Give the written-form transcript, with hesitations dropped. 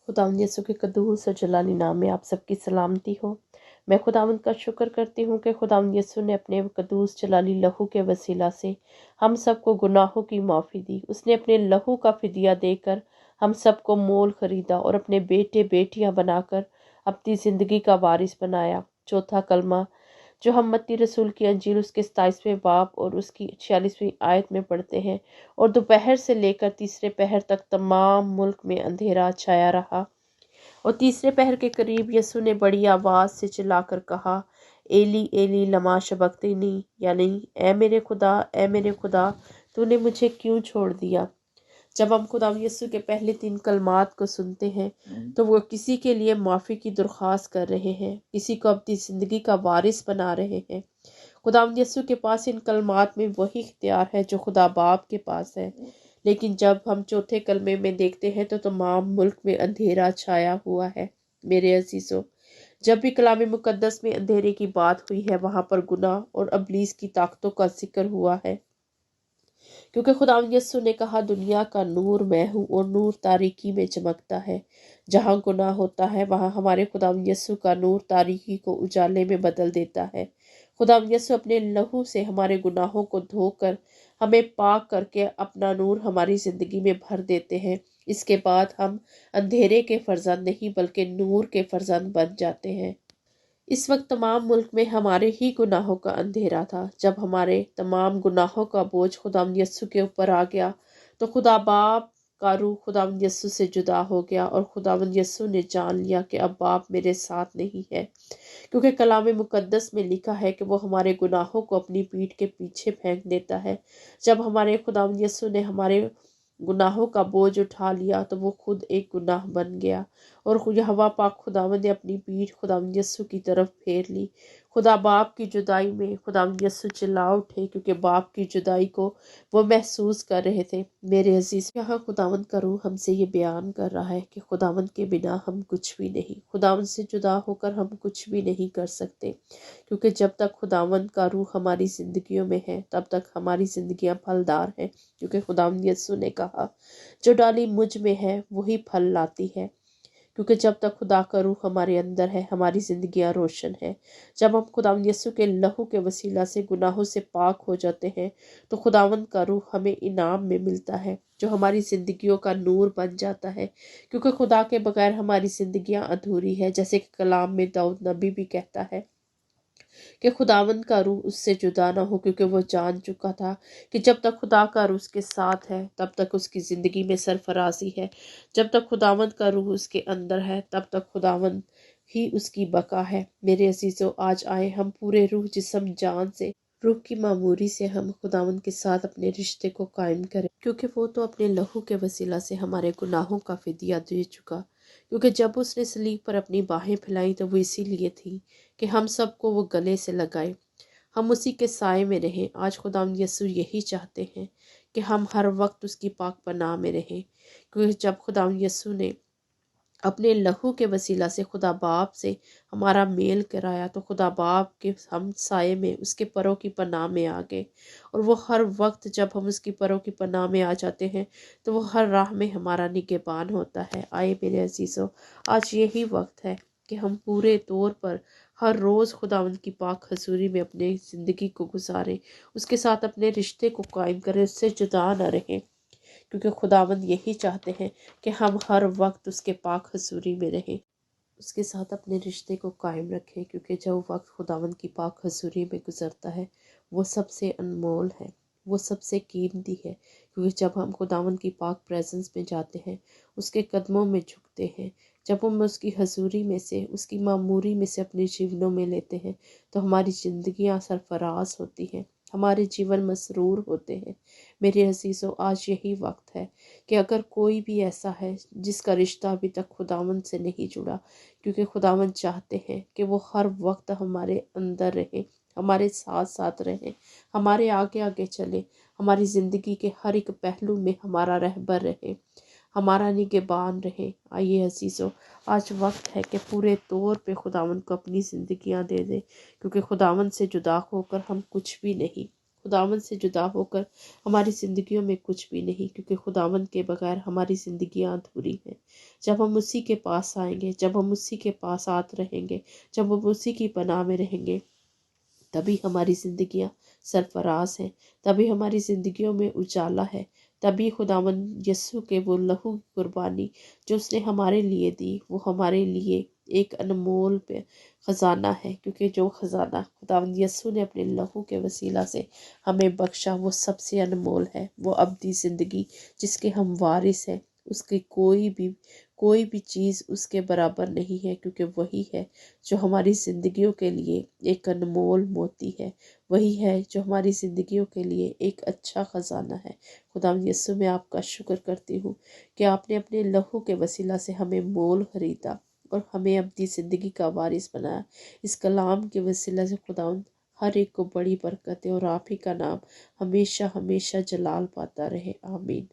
खुदावंद यीशु के कदूस और जलाली नाम में आप सबकी सलामती हो। मैं खुदावंद का शुक्र करती हूँ कि खुदावंद यीशु ने अपने कदूस जलाली लहू के वसीला से हम सबको गुनाहों की माफ़ी दी। उसने अपने लहू का फिदिया देकर हम सबको मोल खरीदा और अपने बेटे बेटियां बनाकर अपनी ज़िंदगी का वारिस बनाया। चौथा कलमा जो हम मत्ती रसूल की अंजील उसके 27वें बाब और उसकी 46वीं आयत में पढ़ते हैं। और दोपहर से लेकर तीसरे पहर तक तमाम मुल्क में अंधेरा छाया रहा। और तीसरे पहर के करीब यीशु ने बड़ी आवाज़ से चिल्लाकर कहा, एली एली लमा शबक्तनी, यानी ए मेरे खुदा तूने मुझे क्यों छोड़ दिया। जब हम खुदा यीशु के पहले 3 कलमात को सुनते हैं तो वो किसी के लिए माफ़ी की दरख्वास्त कर रहे हैं, किसी को अपनी ज़िंदगी का वारिस बना रहे हैं। खुदा यीशु के पास इन कलमात में वही इख्तियार है जो खुदा बाप के पास है। लेकिन जब हम चौथे कलमे में देखते हैं तो तमाम मुल्क में अंधेरा छाया हुआ है। मेरे अजीज़ों, जब भी कलाम मुकद्दस में अंधेरे की बात हुई है वहाँ पर गुनाह और अबलीस की ताकतों का जिक्र हुआ है। क्योंकि खुदावंद यीशु ने कहा, दुनिया का नूर मैं हूँ और नूर तारीकी में चमकता है। जहाँ गुनाह होता है वहाँ हमारे खुदावंद यीशु का नूर तारीकी को उजाले में बदल देता है। खुदावंद यीशु अपने लहू से हमारे गुनाहों को धोकर हमें पाक करके अपना नूर हमारी ज़िंदगी में भर देते हैं। इसके बाद हम अंधेरे के फर्जंद नहीं बल्कि नूर के फर्जंद बन जाते हैं। इस वक्त तमाम मुल्क में हमारे ही गुनाहों का अंधेरा था। जब हमारे तमाम गुनाहों का बोझ खुदावंद यीशु के ऊपर आ गया तो खुदा बाप का रूह खुदावंद यीशु से जुदा हो गया और खुदावंद यीशु ने जान लिया कि अब बाप मेरे साथ नहीं है। क्योंकि कलाम मुकद्दस में लिखा है कि वो हमारे गुनाहों को अपनी पीठ के पीछे फेंक देता है। जब हमारे खुदावंद यीशु ने हमारे गुनाहों का बोझ उठा लिया तो वो खुद एक गुनाह बन गया और यहोवा पाक खुदावंद ने अपनी पीठ खुदावंद यीशु की तरफ फेर ली। खुदा बाप की जुदाई में खुदावंद यीशु चिल्ला उठे क्योंकि बाप की जुदाई को वो महसूस कर रहे थे। मेरे अजीज, यहाँ खुदावंद का रूह हमसे ये बयान कर रहा है कि खुदावंद के बिना हम कुछ भी नहीं, खुदावंद से जुदा होकर हम कुछ भी नहीं कर सकते। क्योंकि जब तक खुदावंद का रूह हमारी ज़िंदगियों में है तब तक हमारी ज़िंदगियाँ फलदार हैं। क्योंकि खुदावंद यीशु ने कहा, जो डाली मुझ में है वही फल लाती है। क्योंकि जब तक खुदा का रूह हमारे अंदर है हमारी ज़िंदगियाँ रोशन है। जब हम खुदावंद यीशु के लहू के वसीला से गुनाहों से पाक हो जाते हैं तो खुदावंद का रूह हमें इनाम में मिलता है जो हमारी ज़िंदगियों का नूर बन जाता है। क्योंकि खुदा के बगैर हमारी ज़िंदगियाँ अधूरी है। जैसे कि कलाम में दाऊद नबी भी कहता है कि खुदावंद का रूह उससे जुदा ना हो, क्योंकि वो जान चुका था कि जब तक खुदा का रूह उसके साथ है तब तक उसकी ज़िंदगी में सरफराजी है। जब तक खुदावंद का रूह उसके अंदर है तब तक खुदावंद ही उसकी बका है। मेरे अजीज़ों, आज आए हम पूरे रूह जिस्म जान से, रूह की मामूरी से हम खुदावंद के साथ अपने रिश्ते को कायम करें। क्योंकि वो तो अपने लहू के वसीला से हमारे गुनाहों का फिदिया दे चुका। क्योंकि जब उसने सलीब पर अपनी बाहें फैलाई तो वो इसीलिए थी कि हम सबको वो गले से लगाए, हम उसी के साए में रहें। आज खुदावंद यीशु यही चाहते हैं कि हम हर वक्त उसकी पाक पनाह में रहें। क्योंकि जब खुदावंद यीशु ने अपने लहू के वसीला से खुदा बाप से हमारा मेल कराया तो खुदा बाप के हम साए में उसके परों की पनाह में आ गए। और वो हर वक्त जब हम उसकी परों की पनाह में आ जाते हैं तो वो हर राह में हमारा निगहबान होता है। आए मेरे अजीज़ों, आज यही वक्त है कि हम पूरे तौर पर हर रोज़ खुदावंद की पाक हजूरी में अपनी ज़िंदगी को गुजारें, उसके साथ अपने रिश्ते को कायम करें, उससे जुदा न रहें। क्योंकि खुदावंद यही चाहते हैं कि हम हर वक्त उसके पाक हजूरी में रहें, उसके साथ अपने रिश्ते को कायम रखें। क्योंकि जो वक्त खुदावंद की पाक हजूरी में गुजरता है वो सबसे अनमोल है, वो सबसे कीमती है। क्योंकि जब हम खुदावंद की पाक प्रेजेंस में जाते हैं, उसके कदमों में झुकते हैं, जब हम उसकी हजूरी में से, उसकी मामूरी में से अपने जीवनों में लेते हैं तो हमारी ज़िंदगियाँ सरफराज होती हैं, हमारे जीवन मसरूर होते हैं। मेरे अजीज़ों, आज यही वक्त है कि अगर कोई भी ऐसा है जिसका रिश्ता अभी तक खुदावंद से नहीं जुड़ा, क्योंकि खुदावंद चाहते हैं कि वो हर वक्त हमारे अंदर रहे, हमारे साथ साथ रहे, हमारे आगे आगे चले, हमारी ज़िंदगी के हर एक पहलू में हमारा रहबर रहे, हमारा निगहबान रहे। आइए अजीज़ों, आज वक्त है कि पूरे तौर पे खुदावंद को अपनी ज़िंदगियां दे दें। क्योंकि खुदावंद से जुदा होकर हम कुछ भी नहीं, خداوند سے جدا ہو کر ہماری زندگیوں میں کچھ بھی نہیں، کیونکہ خداوند کے بغیر ہماری زندگیاں ادھوری ہیں۔ جب ہم اسی کے پاس آئیں گے، جب ہم اسی کے پاس آتے رہیں گے، جب ہم اسی کی پناہ میں رہیں گے، تبھی ہماری زندگیاں سرفراز ہیں، تبھی ہماری زندگیوں میں اجالا ہے، تبھی خداوند یسوع کے وہ لہو کی قربانی جو اس نے ہمارے لیے دی، وہ ہمارے لیے ایک انمول خزانہ ہے، کیونکہ جو خزانہ خداوند یسوع نے اپنے لہو کے وسیلہ سے ہمیں بخشا وہ سب سے انمول ہے، وہ ابدی زندگی جس کے ہم وارث ہیں، اس کی کوئی بھی چیز اس کے برابر نہیں ہے، کیونکہ وہی ہے جو ہماری زندگیوں کے لیے ایک انمول موتی ہے، وہی ہے جو ہماری زندگیوں کے لیے ایک اچھا خزانہ ہے۔ خداوند یسوع میں آپ کا شکر کرتی ہوں کہ آپ نے اپنے لہو کے وسیلہ سے ہمیں مول خریدا اور ہمیں اپنی زندگی کا وارث بنایا۔ اس کلام کے وسیلہ سے خداوند ہر ایک کو بڑی برکت ہے، اور آپ ہی کا نام ہمیشہ ہمیشہ جلال پاتا رہے، آمین۔